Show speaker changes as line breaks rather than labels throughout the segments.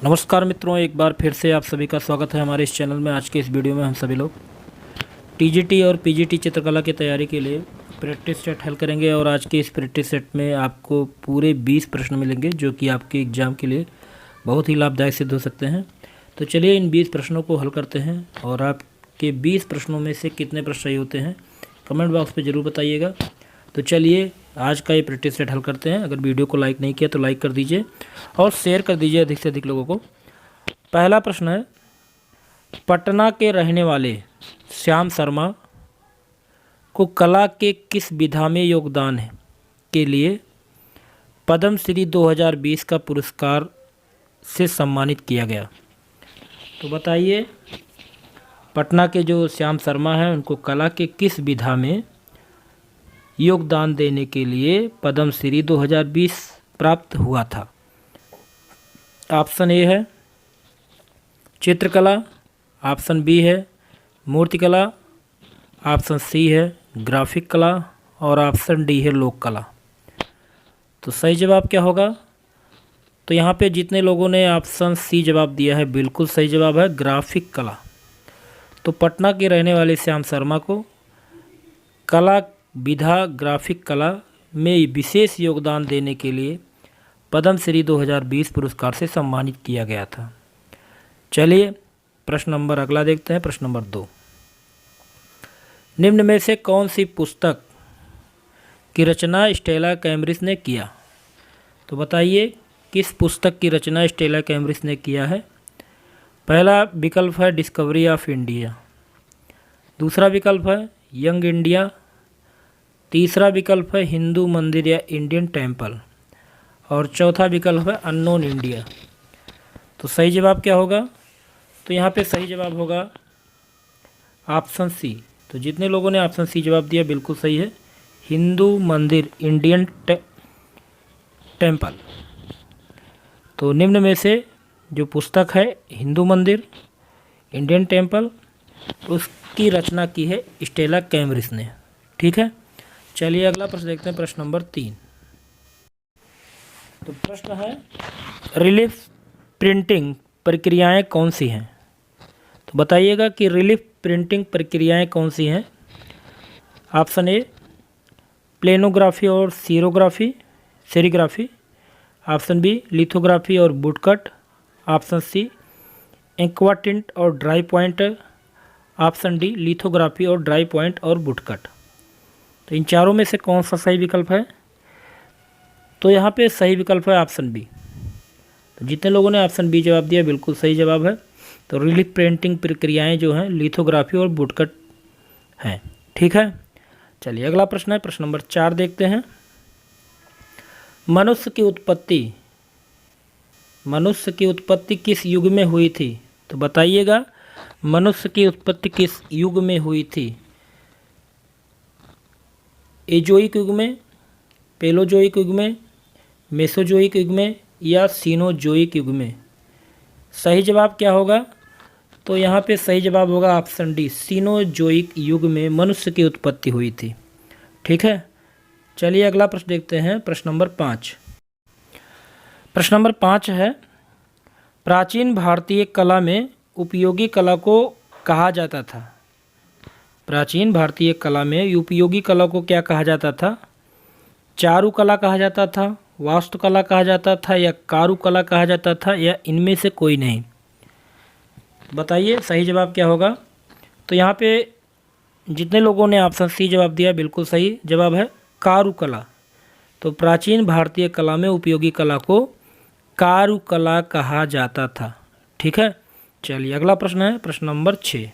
नमस्कार मित्रों, एक बार फिर से आप सभी का स्वागत है हमारे इस चैनल में। आज के इस वीडियो में हम सभी लोग टीजीटी और पीजीटी चित्रकला की तैयारी के लिए प्रैक्टिस सेट हल करेंगे। और आज के इस प्रैक्टिस सेट में आपको पूरे 20 प्रश्न मिलेंगे जो कि आपके एग्ज़ाम के लिए बहुत ही लाभदायक सिद्ध हो सकते हैं। तो चलिए इन 20 प्रश्नों को हल करते हैं। और आपके 20 प्रश्नों में से कितने प्रश्न सही होते हैं कमेंट बॉक्स पर ज़रूर बताइएगा। तो चलिए आज का ये प्रैक्टिस सेट हल करते हैं। अगर वीडियो को लाइक नहीं किया तो लाइक कर दीजिए और शेयर कर दीजिए अधिक से अधिक लोगों को। पहला प्रश्न है, पटना के रहने वाले श्याम शर्मा को कला के किस विधा में योगदान है के लिए पद्म श्री 2020 का पुरस्कार से सम्मानित किया गया? तो बताइए, पटना के जो श्याम शर्मा हैं उनको कला के किस विधा में योगदान देने के लिए पद्म श्री 2020 प्राप्त हुआ था? ऑप्शन ए है चित्रकला, ऑप्शन बी है मूर्तिकला, ऑप्शन सी है ग्राफिक कला और ऑप्शन डी है लोक कला। तो सही जवाब क्या होगा? तो यहाँ पे जितने लोगों ने ऑप्शन सी जवाब दिया है बिल्कुल सही जवाब है ग्राफिक कला। तो पटना के रहने वाले श्याम शर्मा को कला विधा ग्राफिक कला में विशेष योगदान देने के लिए पद्म श्री 2020 पुरस्कार से सम्मानित किया गया था। चलिए प्रश्न नंबर अगला देखते हैं। प्रश्न नंबर 2, निम्न में से कौन सी पुस्तक की रचना स्टेला कैम्ब्रिज ने किया? तो बताइए किस पुस्तक की रचना स्टेला कैम्ब्रिज ने किया है? पहला विकल्प है डिस्कवरी ऑफ इंडिया, दूसरा विकल्प है यंग इंडिया, तीसरा विकल्प है हिंदू मंदिर या इंडियन टेम्पल और चौथा विकल्प है अननोन इंडिया। तो सही जवाब क्या होगा? तो यहाँ पे सही जवाब होगा ऑप्शन सी। तो जितने लोगों ने ऑप्शन सी जवाब दिया बिल्कुल सही है, हिंदू मंदिर इंडियन टेम्पल। तो निम्न में से जो पुस्तक है हिंदू मंदिर इंडियन टेम्पल, उसकी रचना की है स्टेला कैम्ब्रिज ने। ठीक है, चलिए अगला प्रश्न देखते हैं। प्रश्न नंबर 3, तो प्रश्न है रिलीफ प्रिंटिंग प्रक्रियाएं कौन सी हैं? तो बताइएगा कि रिलीफ प्रिंटिंग प्रक्रियाएं कौन सी हैं। ऑप्शन ए प्लेनोग्राफी और सेरीग्राफी, ऑप्शन बी लिथोग्राफी और वुडकट, ऑप्शन सी एक्वाटिंट और dry point, option D lithography और ड्राई पॉइंट और वुडकट। तो इन चारों में से कौन सा सही विकल्प है? तो यहाँ पे सही विकल्प है ऑप्शन बी। तो जितने लोगों ने ऑप्शन बी जवाब दिया बिल्कुल सही जवाब है। तो रिलीफ प्रिंटिंग प्रक्रियाएं जो हैं लिथोग्राफी और वुडकट हैं। ठीक है, चलिए अगला प्रश्न है। प्रश्न नंबर 4 देखते हैं। मनुष्य की उत्पत्ति किस युग में हुई थी? तो बताइएगा मनुष्य की उत्पत्ति किस युग में हुई थी? एजोइक युग में, पेलोजोइक युग में, मेसोजोइक युग में या सीनोजोइक युग में? सही जवाब क्या होगा? तो यहाँ पे सही जवाब होगा ऑप्शन डी, सीनोजोइक युग में मनुष्य की उत्पत्ति हुई थी। ठीक है, चलिए अगला प्रश्न देखते हैं। प्रश्न नंबर 5। प्रश्न नंबर 5 है, प्राचीन भारतीय कला में उपयोगी कला को कहा जाता था? प्राचीन भारतीय कला में उपयोगी कला को क्या कहा जाता था? चारुकला कहा जाता था, वास्तुकला कहा जाता था या कारुकला कहा जाता था या इनमें से कोई नहीं? बताइए सही जवाब क्या होगा? तो यहाँ पे जितने लोगों ने ऑप्शन सी जवाब दिया बिल्कुल सही जवाब है कारुकला। तो प्राचीन भारतीय कला में उपयोगी कला को कारुकला कहा जाता था। ठीक है, चलिए अगला प्रश्न है। प्रश्न नंबर 6,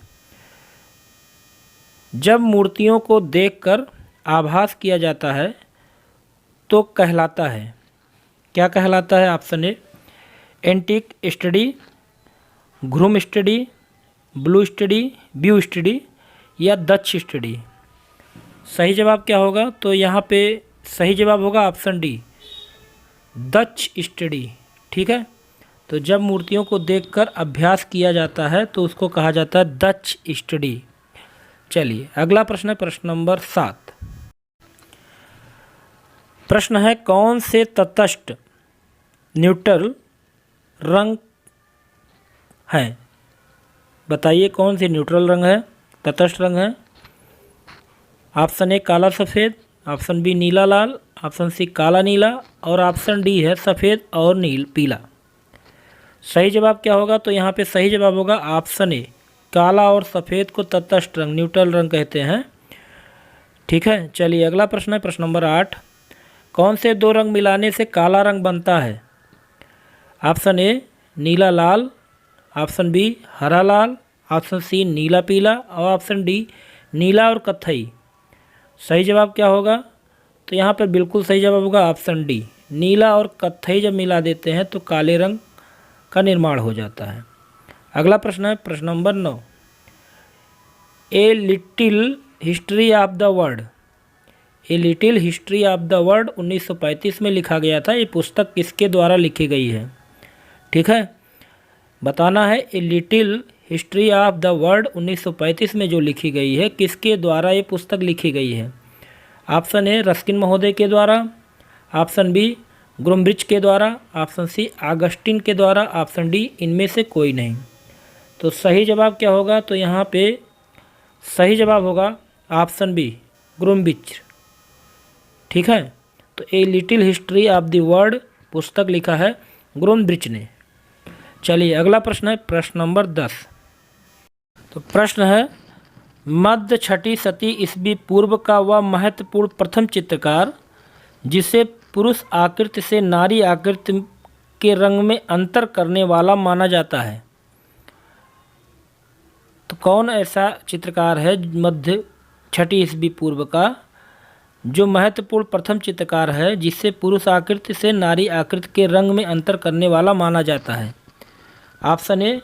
जब मूर्तियों को देखकर आभास किया जाता है तो कहलाता है, क्या कहलाता है? ऑप्शन ए एंटीक स्टडी, घ्रुम study, blue study, view study या डच स्टडी? सही जवाब क्या होगा? तो यहाँ पे सही जवाब होगा ऑप्शन डी, डच स्टडी। ठीक है, तो जब मूर्तियों को देखकर अभ्यास किया जाता है तो उसको कहा जाता है डच स्टडी। चलिए अगला प्रश्न है। प्रश्न नंबर 7, प्रश्न है कौन से तटस्थ न्यूट्रल रंग हैं। बताइए कौन सी न्यूट्रल रंग है, तटस्थ रंग है? ऑप्शन ए काला सफ़ेद, ऑप्शन बी नीला लाल, ऑप्शन सी काला नीला और ऑप्शन डी है सफ़ेद और नील पीला। सही जवाब क्या होगा? तो यहाँ पे सही जवाब होगा ऑप्शन ए, काला और सफ़ेद को तटस्थ रंग, न्यूट्रल रंग कहते हैं। ठीक है, चलिए अगला प्रश्न है प्रश्न नंबर 8। कौन से दो रंग मिलाने से काला रंग बनता है? ऑप्शन ए नीला लाल, ऑप्शन बी हरा लाल, ऑप्शन सी नीला पीला और ऑप्शन डी नीला और कत्थई। सही जवाब क्या होगा? तो यहाँ पर बिल्कुल सही जवाब होगा ऑप्शन डी, नीला और कत्थई जब मिला देते हैं तो काले रंग का निर्माण हो जाता है। अगला प्रश्न है प्रश्न number 9। A little history of the world, a little history of the world 1935 में लिखा गया था। ये पुस्तक किसके द्वारा लिखी गई है? ठीक है, बताना है। A little history of the world 1935 में जो लिखी गई है, किसके द्वारा ये पुस्तक लिखी गई है? ऑप्शन ए रस्किन महोदय के द्वारा, ऑप्शन बी ग्रोम्ब्रिच के द्वारा, ऑप्शन सी ऑगस्टिन के द्वारा, ऑप्शन डी इनमें से कोई नहीं। तो सही जवाब क्या होगा? तो यहाँ पे सही जवाब होगा ऑप्शन बी ग्रोम्ब्रिच। ठीक है, तो a little history of the world पुस्तक लिखा है ग्रोम्ब्रिच ने। चलिए अगला प्रश्न है प्रश्न नंबर 10। तो प्रश्न है, मध्य छठी शती ईस्वी पूर्व का वह महत्वपूर्ण प्रथम चित्रकार जिसे पुरुष आकृति से नारी आकृति के रंग में अंतर करने वाला माना जाता है, तो कौन ऐसा चित्रकार है मध्य छठी ईस्वी पूर्व का जो महत्वपूर्ण प्रथम चित्रकार है जिसे पुरुष आकृति से नारी आकृति के रंग में अंतर करने वाला माना जाता है? Option A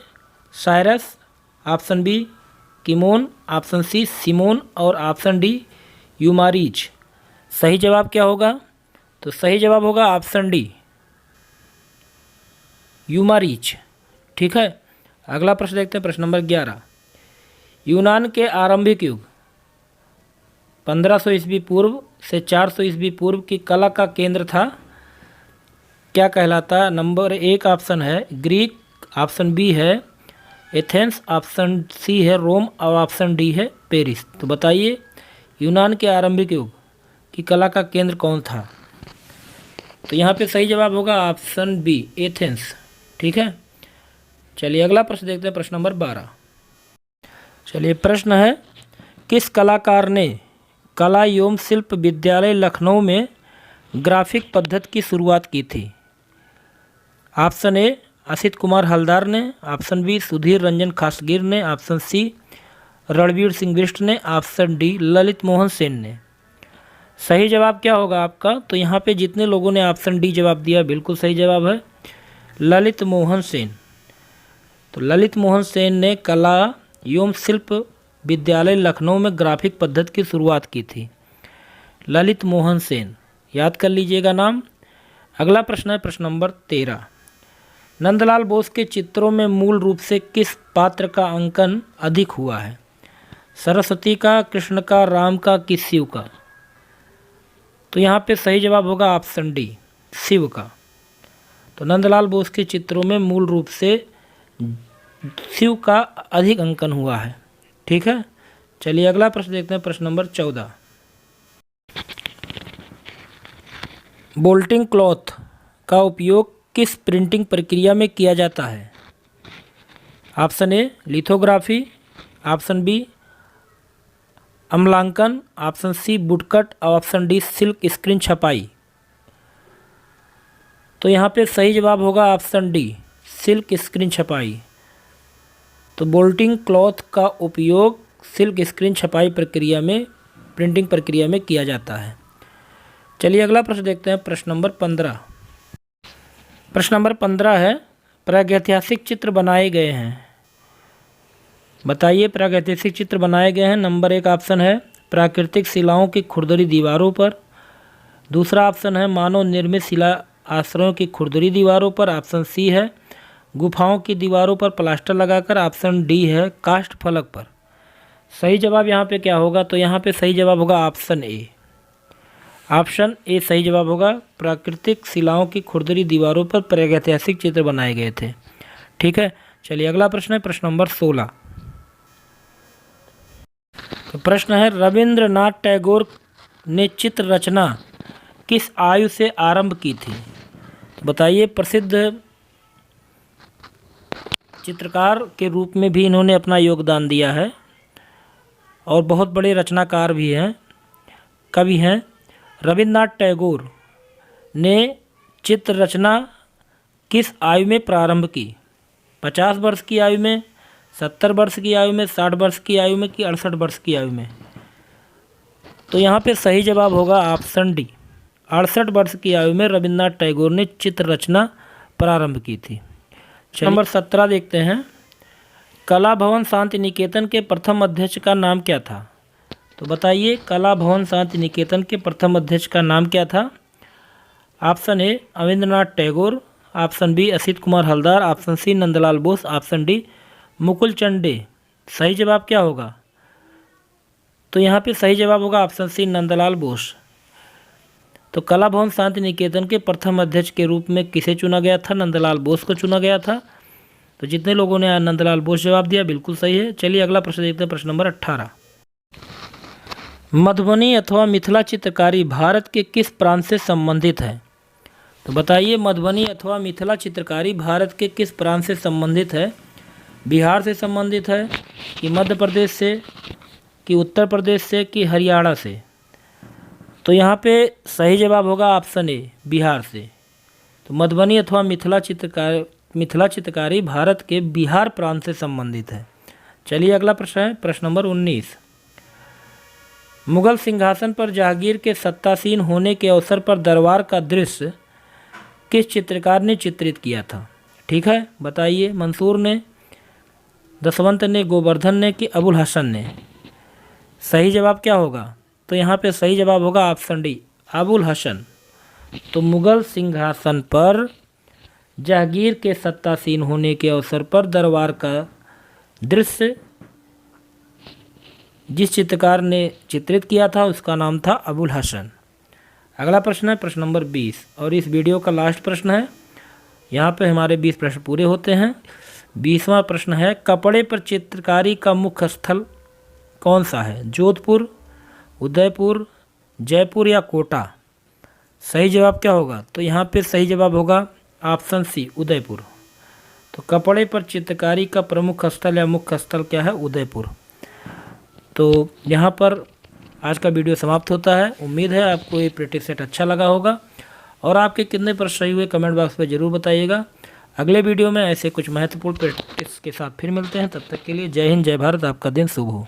Cyrus, option B Cimon, option C Simon और ऑप्शन डी यूमारीज। सही जवाब क्या होगा? तो सही जवाब होगा ऑप्शन डी यूमारीज। ठीक है, अगला प्रश्न देखते हैं प्रश्न नंबर 11। यूनान के आरंभिक युग 1500 ईस्वी पूर्व से 400 ईस्वी पूर्व की कला का केंद्र था, क्या कहलाता? नंबर 1 ऑप्शन है ग्रीक, ऑप्शन बी है एथेंस, ऑप्शन सी है रोम और ऑप्शन डी है पेरिस। तो बताइए यूनान के आरंभिक युग की कला का केंद्र कौन था? तो यहाँ पे सही जवाब होगा ऑप्शन बी एथेंस। ठीक है, चलिए अगला प्रश्न देखते हैं प्रश्न नंबर 12। चलिए प्रश्न है, किस कलाकार ने कला एवं शिल्प विद्यालय लखनऊ में ग्राफिक पद्धति की शुरुआत की थी? ऑप्शन ए असित कुमार हलदार ने, ऑप्शन बी सुधीर रंजन खासगीर ने, ऑप्शन सी रणवीर सिंह बिष्ट ने, ऑप्शन डी ललित मोहन सेन ने। सही जवाब क्या होगा आपका? तो यहाँ पे जितने लोगों ने ऑप्शन डी जवाब दिया बिल्कुल सही जवाब है ललित मोहन सेन। तो ललित मोहन सेन ने कला एवं शिल्प विद्यालय लखनऊ में ग्राफिक पद्धति की शुरुआत की थी। ललित मोहन सेन, याद कर लीजिएगा नाम। अगला प्रश्न है प्रश्न नंबर 13। नंदलाल बोस के चित्रों में मूल रूप से किस पात्र का अंकन अधिक हुआ है? सरस्वती का, कृष्ण का, राम का कि शिव का? तो यहाँ पे सही जवाब होगा ऑप्शन डी शिव का। तो नंदलाल बोस के चित्रों में मूल रूप से शिव का अधिक अंकन हुआ है। ठीक है, चलिए अगला प्रश्न देखते हैं प्रश्न नंबर 14। बोल्टिंग क्लॉथ का उपयोग किस प्रिंटिंग प्रक्रिया में किया जाता है? Option A lithography, option B अम्लांकन, ऑप्शन सी वुडकट और ऑप्शन डी सिल्क स्क्रीन छपाई। तो यहाँ पे सही जवाब होगा ऑप्शन डी सिल्क स्क्रीन छपाई। तो बोल्टिंग क्लॉथ का उपयोग सिल्क स्क्रीन छपाई प्रक्रिया में, प्रिंटिंग प्रक्रिया में किया जाता है। चलिए अगला प्रश्न देखते हैं प्रश्न नंबर 15। प्रश्न नंबर 15 है, प्रागैतिहासिक चित्र बनाए गए हैं। बताइए प्रागैतिहासिक चित्र बनाए गए हैं। नंबर 1 ऑप्शन है प्राकृतिक शिलाओं की खुरदरी दीवारों पर, दूसरा ऑप्शन है मानव निर्मित शिला आश्रयों की खुरदरी दीवारों पर, ऑप्शन सी है गुफाओं की दीवारों पर प्लास्टर लगाकर, ऑप्शन डी है काष्ठ फलक पर। सही जवाब यहाँ पे क्या होगा? तो यहाँ पे सही जवाब होगा ऑप्शन ए। ऑप्शन ए सही जवाब होगा, प्राकृतिक शिलाओं की खुरदरी दीवारों पर प्रागैतिहासिक चित्र बनाए गए थे। ठीक है, चलिए अगला प्रश्न है प्रश्न नंबर 16। तो प्रश्न है रविंद्रनाथ टैगोर ने चित्र रचना किस आयु से आरंभ की थी? तो बताइए। प्रसिद्ध चित्रकार के रूप में भी इन्होंने अपना योगदान दिया है और बहुत बड़े रचनाकार भी हैं, कवि हैं। रविंद्रनाथ टैगोर ने चित्र रचना किस आयु में प्रारंभ की? 50 वर्ष की आयु में, 70 वर्ष की आयु में, 60 वर्ष की आयु में कि 68 वर्ष की आयु में? तो यहाँ पे सही जवाब होगा ऑप्शन डी, 68 वर्ष की आयु में रविंद्रनाथ टैगोर ने चित्र रचना प्रारंभ की थी। नंबर 17 देखते हैं। कला भवन शांति निकेतन के प्रथम अध्यक्ष का नाम क्या था? तो बताइए कला भवन शांति निकेतन के प्रथम अध्यक्ष का नाम क्या था? Option A Abanindranath Tagore, option B Asit Kumar Haldar, option C Nandalal Bose, option D Mukul Chand Dey. सही जवाब क्या होगा? तो यहाँ पे सही जवाब होगा ऑप्शन सी नंदलाल बोस। तो कला भवन शांति निकेतन के प्रथम अध्यक्ष के रूप में किसे चुना गया था? नंदलाल बोस को चुना गया था। तो जितने लोगों ने नंदलाल बोस जवाब दिया बिल्कुल सही है। चलिए अगला प्रश्न देखते हैं प्रश्न नंबर 18। मधुबनी अथवा मिथिला चित्रकारी भारत के किस प्रांत से संबंधित है? तो बताइए मधुबनी अथवा मिथिला चित्रकारी भारत के किस प्रांत से संबंधित है? बिहार से संबंधित है कि मध्य प्रदेश से कि उत्तर प्रदेश से कि हरियाणा से? तो यहाँ पे सही जवाब होगा ऑप्शन ए बिहार से। तो मधुबनी अथवा मिथिला चित्रकारी भारत के बिहार प्रांत से संबंधित है। चलिए अगला प्रश्न है प्रश्न नंबर 19। मुगल सिंहासन पर जहांगीर के सत्तासीन होने के अवसर पर दरबार का दृश्य किस चित्रकार ने चित्रित किया था? ठीक है, बताइए। मंसूर ने, दशवंत ने, गोवर्धन ने कि अबुल हसन ने? सही जवाब क्या होगा? तो यहाँ पे सही जवाब होगा ऑप्शन डी अबुल हसन। तो मुगल सिंहासन पर जहांगीर के सत्तासीन होने के अवसर पर दरबार का दृश्य जिस चित्रकार ने चित्रित किया था उसका नाम था अबुल हसन। अगला प्रश्न है प्रश्न नंबर 20 और इस वीडियो का लास्ट प्रश्न है। यहाँ पे हमारे 20 प्रश्न पूरे होते हैं। 20वां प्रश्न है कपड़े पर चित्रकारी का मुख्य स्थल कौन सा है? जोधपुर, उदयपुर, जयपुर या कोटा? सही जवाब क्या होगा? तो यहाँ पे सही जवाब होगा ऑप्शन सी उदयपुर। तो कपड़े पर चित्रकारी का प्रमुख स्थल या मुख्य स्थल क्या है? उदयपुर। तो यहाँ पर आज का वीडियो समाप्त होता है। उम्मीद है आपको ये प्रैक्टिस सेट अच्छा लगा होगा और आपके कितने प्रश्न सही हुए कमेंट बॉक्स में ज़रूर बताइएगा। अगले वीडियो में ऐसे कुछ महत्वपूर्ण प्रैक्टिस के साथ फिर मिलते हैं। तब तक के लिए जय हिंद, जय भारत। आपका दिन शुभ हो।